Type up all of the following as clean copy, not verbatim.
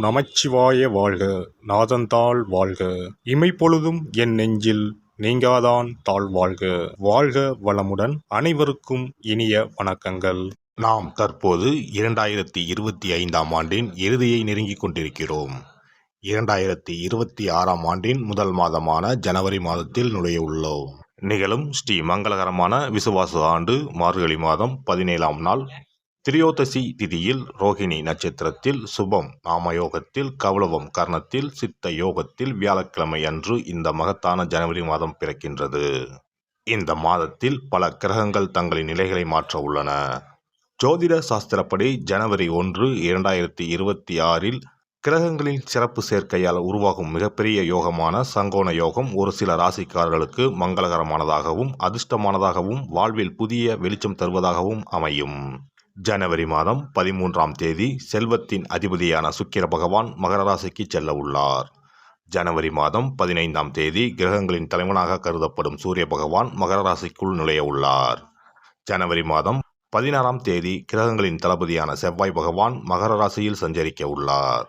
நமச்சிவாய வாழ்க. நாதந்தாள் வாழ்க. இமைப்பொழுதும் என் நெஞ்சில் நீங்காதான் தாழ் வாழ்க. வாழ்க வளமுடன். அனைவருக்கும் இனிய வணக்கங்கள். நாம் தற்போது 2025ஆம் ஆண்டின் இறுதியை நெருங்கிக் கொண்டிருக்கிறோம். 2026ஆம் ஆண்டின் முதல் மாதமான ஜனவரி மாதத்தில் நுழைய உள்ளோம். நிகழும் ஸ்ரீ மங்களகரமான விசுவாச ஆண்டு மார்கழி மாதம் 17ஆம் நாள் திரியோதசி திதியில் ரோகிணி நட்சத்திரத்தில் சுபம் நாமயோகத்தில் கௌளவம் கர்ணத்தில் சித்த யோகத்தில் வியாழக்கிழமை அன்று இந்த மகத்தான ஜனவரி மாதம் பிறக்கின்றது. இந்த மாதத்தில் பல கிரகங்கள் தங்களின் நிலைகளை மாற்ற உள்ளன. ஜோதிட சாஸ்திரப்படி ஜனவரி 1, 2026இல் கிரகங்களின் சிறப்பு சேர்க்கையால் உருவாகும் மிகப்பெரிய யோகமான சங்கோண யோகம் ஒரு சில ராசிக்காரர்களுக்கு மங்களகரமானதாகவும் அதிர்ஷ்டமானதாகவும் வாழ்வில் புதிய வெளிச்சம் தருவதாகவும் அமையும். ஜனவரி மாதம் 13ஆம் தேதி செல்வத்தின் அதிபதியான சுக்கிர பகவான் மகர ராசிக்கு செல்ல உள்ளார். ஜனவரி மாதம் 15ஆம் தேதி கிரகங்களின் தலைவனாக கருதப்படும் சூரிய பகவான் மகர ராசிக்குள் நுழைய உள்ளார். ஜனவரி மாதம் 16ஆம் தேதி கிரகங்களின் தளபதியான செவ்வாய் பகவான் மகர ராசியில் சஞ்சரிக்க உள்ளார்.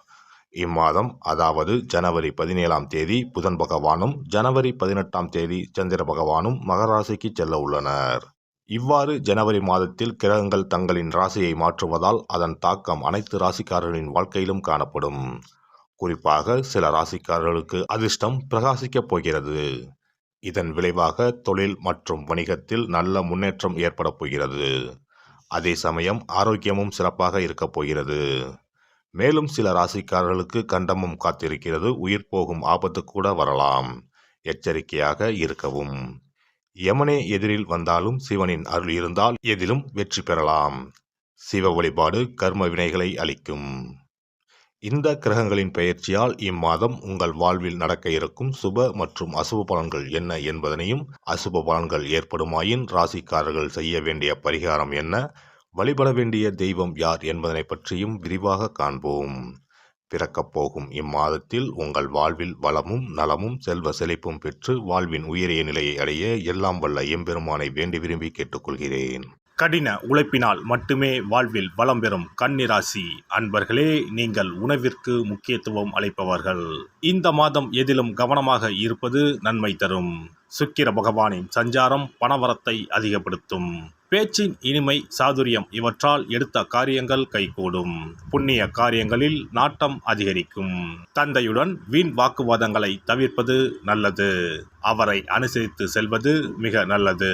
இம்மாதம் அதாவது ஜனவரி 17ஆம் தேதி புதன் பகவானும் ஜனவரி 18ஆம் தேதி சந்திர பகவானும் மகர ராசிக்கு செல்ல உள்ளனர். இவ்வாறு ஜனவரி மாதத்தில் கிரகங்கள் தங்களின் ராசியை மாற்றுவதால் அதன் தாக்கம் அனைத்து ராசிக்காரர்களின் வாழ்க்கையிலும் காணப்படும். குறிப்பாக சில ராசிக்காரர்களுக்கு அதிர்ஷ்டம் பிரகாசிக்கப் போகிறது. இதன் விளைவாக தொழில் மற்றும் வணிகத்தில் நல்ல முன்னேற்றம் ஏற்பட போகிறது. அதே சமயம் ஆரோக்கியமும் சிறப்பாக இருக்கப் போகிறது. மேலும் சில ராசிக்காரர்களுக்கு கண்டமும் காத்திருக்கிறது. உயிர் போகும் ஆபத்து கூட வரலாம். எச்சரிக்கையாக இருக்கவும். யமனே எதிரில் வந்தாலும் சிவனின் அருள் இருந்தால் எதிலும் வெற்றி பெறலாம். சிவ வழிபாடு கர்ம வினைகளை அளிக்கும். இந்த கிரகங்களின் பெயர்ச்சியால் இம்மாதம் உங்கள் வாழ்வில் நடக்க இருக்கும் சுப மற்றும் அசுப பலன்கள் என்ன என்பதனையும், அசுப பலன்கள் ஏற்படுமாயின் ராசிக்காரர்கள் செய்ய வேண்டிய பரிகாரம் என்ன, வழிபட வேண்டிய தெய்வம் யார் என்பதனை பற்றியும் விரிவாக காண்போம். பிறக்கப் போகும் இம்மாதத்தில் உங்கள் வாழ்வில் வளமும் நலமும் செல்வ செழிப்பும் பெற்று வாழ்வின் உயரிய நிலையை அடைய எல்லாம் வல்ல எம்பெருமானை வேண்டி விரும்பி கேட்டுக்கொள்கிறேன். கடின உழைப்பினால் மட்டுமே வாழ்வில் வளம் பெறும் கன்னிராசி அன்பர்களே, நீங்கள் உணவிற்கு முக்கியத்துவம் அளிப்பவர்கள். இந்த மாதம் எதிலும் கவனமாக இருப்பது நன்மை தரும். சுக்கிர பகவானின் சஞ்சாரம் பணவரத்தை அதிகப்படுத்தும். பேச்சின் இனிமை சாதுரியம் இவற்றால் எடுத்த காரியங்கள் கைகூடும். புண்ணிய காரியங்களில் நாட்டம் அதிகரிக்கும். தந்தையுடன் வீண் வாக்குவாதங்களை தவிர்ப்பது நல்லது. அவரை அனுசரித்து செல்வது மிக நல்லது.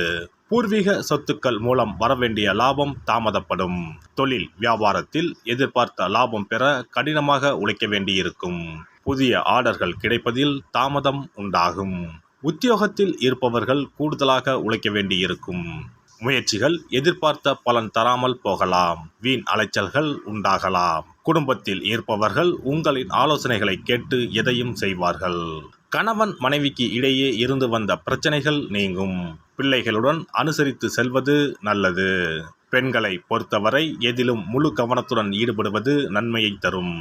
பூர்வீக சொத்துக்கள் மூலம் வரவேண்டிய லாபம் தாமதப்படும். தொழில் வியாபாரத்தில் எதிர்பார்த்த லாபம் பெற கடினமாக உழைக்க வேண்டியிருக்கும். புதிய ஆர்டர்கள் கிடைப்பதில் தாமதம் உண்டாகும். உத்தியோகத்தில் இருப்பவர்கள் கூடுதலாக உழைக்க வேண்டியிருக்கும். முயற்சிகள் எதிர்பார்த்த பலன் தராமல் போகலாம். வீண் அலைச்சல்கள் உண்டாகலாம். குடும்பத்தில் இருப்பவர்கள் உங்களின் ஆலோசனைகளை கேட்டு எதையும் செய்வார்கள். கணவன் மனைவிக்கு இடையே இருந்து வந்த பிரச்சனைகள் நீங்கும். பிள்ளைகளுடன் அனுசரித்து செல்வது நல்லது. பெண்களை பொறுத்தவரை எதிலும் முழு கவனத்துடன் ஈடுபடுவது நன்மையை தரும்.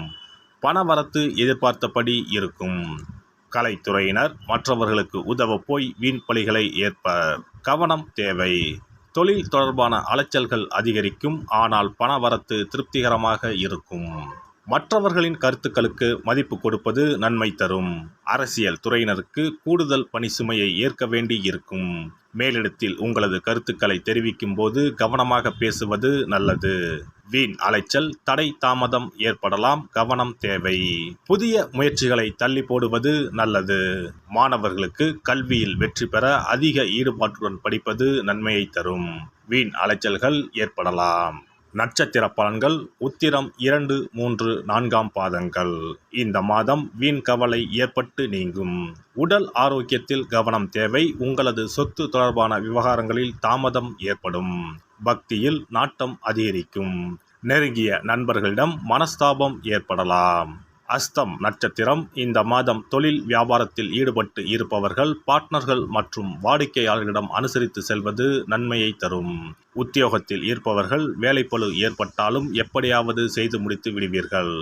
பணவரத்து எதிர்பார்த்தபடி இருக்கும். கலைத்துறையினர் மற்றவர்களுக்கு உதவ போய் வீண் பலிகளை ஏற்பர். கவனம் தேவை. தொழில் தொடர்பான அலைச்சல்கள் அதிகரிக்கும். ஆனால் பணவரத்து திருப்திகரமாக இருக்கும். மற்றவர்களின் கருத்துக்களுக்கு மதிப்பு கொடுப்பது நன்மை தரும். அரசியல் துறையினருக்கு கூடுதல் பணி சுமையை ஏற்க வேண்டி இருக்கும். மேலிடத்தில் உங்களது கருத்துக்களை தெரிவிக்கும் போது கவனமாக பேசுவது நல்லது. வீண் அலைச்சல் தடை தாமதம் ஏற்படலாம். கவனம் தேவை. புதிய முயற்சிகளை தள்ளி போடுவது நல்லது. மாணவர்களுக்கு கல்வியில் வெற்றி பெற அதிக ஈடுபாட்டுடன் படிப்பது நன்மையை தரும். வீண் அலைச்சல்கள் ஏற்படலாம். நட்சத்திர பலன்கள் உத்திரம் 2, 3, 4ஆம் பாதங்கள். இந்த மாதம் வீண் கவலை ஏற்பட்டு நீங்கும். உடல் ஆரோக்கியத்தில் கவனம் தேவை. உங்களது சொத்து தொடர்பான விவகாரங்களில் தாமதம் ஏற்படும். பக்தியில் நாட்டம் அதிகரிக்கும். நெருங்கிய நண்பர்களிடம் மனஸ்தாபம் ஏற்படலாம். அஸ்தம் நட்சத்திரம். இந்த மாதம் தொழில் வியாபாரத்தில் ஈடுபட்டு இருப்பவர்கள் பார்ட்னர்கள் மற்றும் வாடிக்கையாளர்களிடம் அனுசரித்து செல்வது நன்மையை தரும். உத்தியோகத்தில் இருப்பவர்கள் வேலைப்பளு ஏற்பட்டாலும் எப்படியாவது செய்து முடித்து விடுவீர்கள்.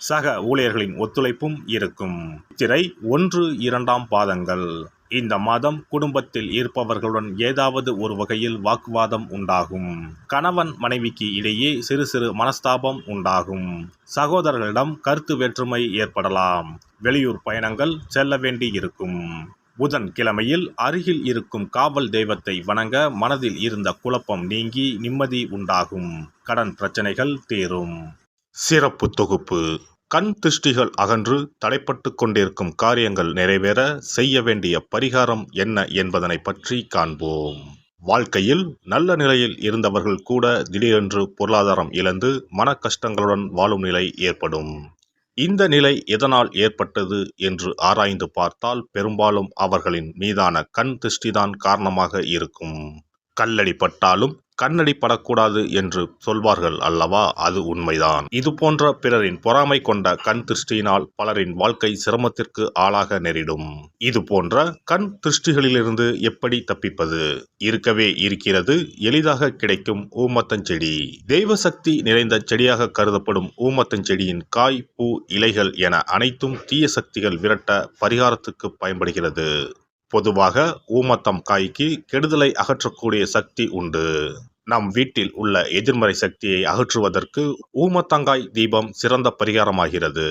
சக ஊழியர்களின் ஒத்துழைப்பும் இருக்கும். சித்திரை 1, 2ஆம் பாதங்கள். இந்த மாதம் குடும்பத்தில் இருப்பவர்களுடன் ஏதாவது ஒரு வகையில் வாக்குவாதம் உண்டாகும். கணவன் மனைவிக்கு இடையே சிறு சிறு மனஸ்தாபம் உண்டாகும். சகோதரர்களிடம் கருத்து வேற்றுமை ஏற்படலாம். வெளியூர் பயணங்கள் செல்ல வேண்டி இருக்கும். புதன் கிழமையில் அருகில் இருக்கும் காவல் தெய்வத்தை வணங்க மனதில் இருந்த குழப்பம் நீங்கி நிம்மதி உண்டாகும். கடன் பிரச்சனைகள் தீரும். சிறப்பு தொகுப்பு. கண் திருஷ்டிகள் அகன்று தடைப்பட்டு கொண்டிருக்கும் காரியங்கள் நிறைவேற செய்ய வேண்டிய பரிகாரம் என்ன என்பதனை பற்றி காண்போம். வாழ்க்கையில் நல்ல நிலையில் இருந்தவர்கள் கூட திடீரென்று பொருளாதாரம் இழந்து மன கஷ்டங்களுடன் வாழும் நிலை ஏற்படும். இந்த நிலை எதனால் ஏற்பட்டது என்று ஆராய்ந்து பார்த்தால் பெரும்பாலும் அவர்களின் மீதான கண் திருஷ்டிதான் காரணமாக இருக்கும். கல்லடி பட்டாலும் கண்ணடி படக்கூடாது என்று சொல்வார்கள் அல்லவா, அது உண்மைதான். இது போன்ற பிறரின் பொறாமை கொண்ட கண் திருஷ்டியினால் பலரின் வாழ்க்கை சிரமத்திற்கு ஆளாக நேரிடும். இது போன்ற கண் திருஷ்டிகளிலிருந்து எப்படி தப்பிப்பது? இருக்கவே இருக்கிறது எளிதாக கிடைக்கும் ஊமத்தஞ்செடி. தெய்வ சக்தி நிறைந்த செடியாக கருதப்படும் ஊமத்தஞ்செடியின் காய், பூ, இலைகள் என அனைத்தும் தீய சக்திகள் விரட்ட பரிகாரத்துக்கு பயன்படுகிறது. பொதுவாக ஊமத்தம் காய்க்கு கெடுதலை அகற்றக்கூடிய சக்தி உண்டு. நம் வீட்டில் உள்ள எதிர்மறை சக்தியை அகற்றுவதற்கு ஊமத்தங்காய் தீபம் சிறந்த பரிகாரமாகிறது.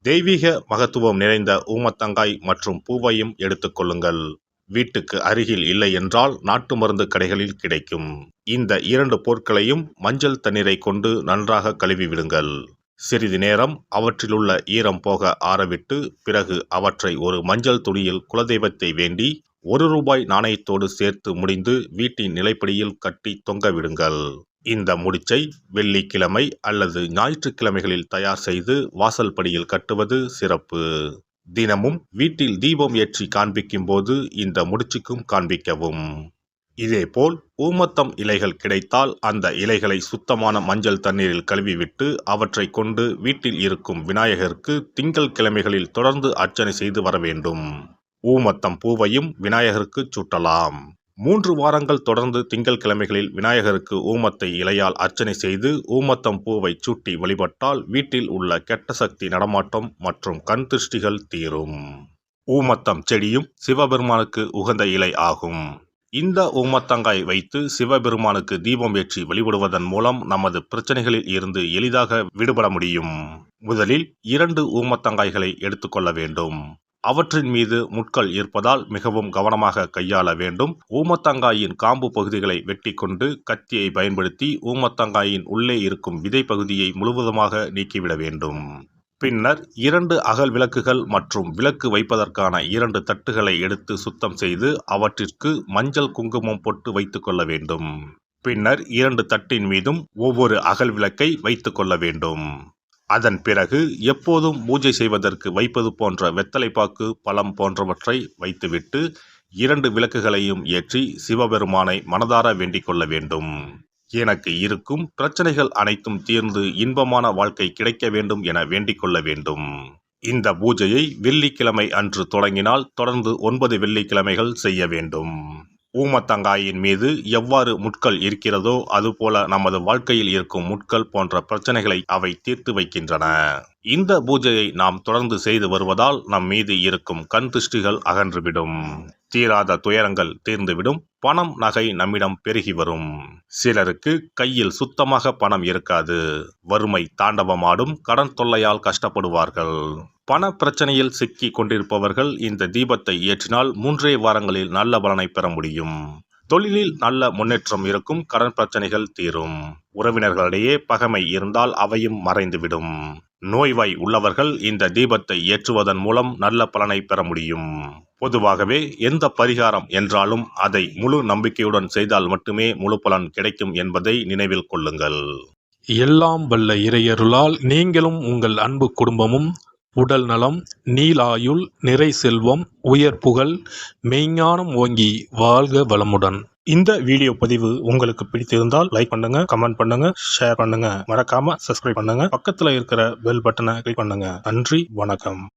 தெய்வீக மகத்துவம் நிறைந்த ஊமத்தங்காய் மற்றும் பூவையும் எடுத்துக்கொள்ளுங்கள். வீட்டுக்கு அருகில் இல்லை என்றால் நாட்டு மருந்து கடைகளில் கிடைக்கும். இந்த 2 பொருட்களையும் மஞ்சள் தண்ணீரை கொண்டு நன்றாக கழுவி விடுங்கள். சிறிது நேரம் அவற்றிலுள்ள ஈரம் போக ஆறவிட்டு பிறகு அவற்றை ஒரு மஞ்சள் துணியில் குலதெய்வத்தை வேண்டி ₹1 நாணயத்தோடு சேர்த்து முடிந்து வீட்டின் நிலைப்படியில் கட்டி தொங்க விடுங்கள். இந்த முடிச்சை வெள்ளிக்கிழமை அல்லது ஞாயிற்றுக்கிழமைகளில் தயார் செய்து வாசல் படியில் கட்டுவது சிறப்பு. தினமும் வீட்டில் தீபம் ஏற்றி காண்பிக்கும் போது இந்த முடிச்சுக்கும் காண்பிக்கவும். இதேபோல் ஊமத்தம் இலைகள் கிடைத்தால் அந்த இலைகளை சுத்தமான மஞ்சள் தண்ணீரில் கழுவிவிட்டு அவற்றை கொண்டு வீட்டில் இருக்கும் விநாயகருக்கு திங்கள் கிழமைகளில் தொடர்ந்து அர்ச்சனை செய்து வர வேண்டும். ஊமத்தம் பூவையும் விநாயகருக்கு சூட்டலாம். 3 வாரங்கள் தொடர்ந்து திங்கள் கிழமைகளில் விநாயகருக்கு ஊமத்தை இலையால் அர்ச்சனை செய்து ஊமத்தம் பூவை சூட்டி வழிபட்டால் வீட்டில் உள்ள கெட்ட சக்தி நடமாட்டம் மற்றும் கண் திருஷ்டிகள் தீரும். ஊமத்தம் செடியும் சிவபெருமானுக்கு உகந்த இலை ஆகும். இந்த ஊமத்தங்காய் வைத்து சிவபெருமானுக்கு தீபம் ஏற்றி வழிபடுவதன் மூலம் நமது பிரச்சனைகளில் இருந்து எளிதாக விடுபட முடியும். முதலில் 2 ஊமத்தங்காய்களை எடுத்துக்கொள்ள வேண்டும். அவற்றின் மீது முட்கள் இருப்பதால் மிகவும் கவனமாக கையாள வேண்டும். ஊமத்தங்காயின் காம்பு பகுதிகளை வெட்டி கொண்டு கத்தியை பயன்படுத்தி ஊமத்தங்காயின் உள்ளே இருக்கும் விதை பகுதியை முழுவதுமாக நீக்கிவிட வேண்டும். பின்னர் 2 அகல் விளக்குகள் மற்றும் விளக்கு வைப்பதற்கான 2 தட்டுகளை எடுத்து சுத்தம் செய்து அவற்றிற்கு மஞ்சள் குங்குமம் பொட்டு வைத்துக் கொள்ள வேண்டும். பின்னர் 2 தட்டின் மீதும் ஒவ்வொரு அகல் விளக்கை வைத்துக் கொள்ள வேண்டும். அதன் பிறகு எப்போதும் பூஜை செய்வதற்கு வைப்பது போன்ற வெத்தலைப்பாக்கு, பழம் போன்றவற்றை வைத்துவிட்டு 2 விளக்குகளையும் ஏற்றி சிவபெருமானை மனதார வேண்டிக் கொள்ள வேண்டும். எனக்கு இருக்கும் பிரச்சனைகள் அனைத்தும் தீர்ந்து இன்பமான வாழ்க்கை கிடைக்க வேண்டும் என வேண்டிக் கொள்ள வேண்டும். இந்த பூஜையை வெள்ளிக்கிழமை அன்று தொடங்கினால் தொடர்ந்து 9 வெள்ளிக்கிழமைகள் செய்ய வேண்டும். ஊமத்தங்காயின் மீது எவ்வாறு முட்கள் இருக்கிறதோ அதுபோல நமது வாழ்க்கையில் இருக்கும் முட்கள் போன்ற பிரச்சனைகளை அவை தீர்த்து வைக்கின்றன. இந்த பூஜையை நாம் தொடர்ந்து செய்து வருவதால் நம் மீது இருக்கும் கண் திருஷ்டிகள் அகன்றுவிடும். தீராத துயரங்கள் தீர்ந்துவிடும். பணம், நகை நம்மிடம் பெருகி வரும். சிலருக்கு கையில் சுத்தமாக பணம் இருக்காது. வறுமை தாண்டவமாடும். கடன் தொல்லையால் கஷ்டப்படுவார்கள். பண பிரச்சனையில் சிக்கி கொண்டிருப்பவர்கள் இந்த தீபத்தை ஏற்றினால் 3 வாரங்களில் நல்ல பலனை பெற முடியும். தொழிலில் நல்ல முன்னேற்றம் இருக்கும். கடன் பிரச்சனைகள் தீரும். உறவினர்களிடையே பகைமை இருந்தால் அவையும் மறைந்துவிடும். நோய்வாய் உள்ளவர்கள் இந்த தீபத்தை ஏற்றுவதன் மூலம் நல்ல பலனை பெற முடியும். பொதுவாகவே எந்த பரிகாரம் என்றாலும் அதை முழு நம்பிக்கையுடன் செய்தால் மட்டுமே முழு பலன் கிடைக்கும் என்பதை நினைவில் கொள்ளுங்கள். எல்லாம் வல்ல இறையருளால் நீங்களும் உங்கள் அன்பு குடும்பமும் உடல் நலம், நீலாயுள், நிறை செல்வம், உயர் புகழ், மெய்ஞானம் ஓங்கி வாழ்க வளமுடன். இந்த வீடியோ பதிவு உங்களுக்கு பிடித்திருந்தால் லைக் பண்ணுங்க, கமெண்ட் பண்ணுங்க, ஷேர் பண்ணுங்க. மறக்காம சப்ஸ்கிரைப் பண்ணுங்க. பக்கத்துல இருக்கிற பெல் பட்டனை கிளிக் பண்ணுங்க. நன்றி, வணக்கம்.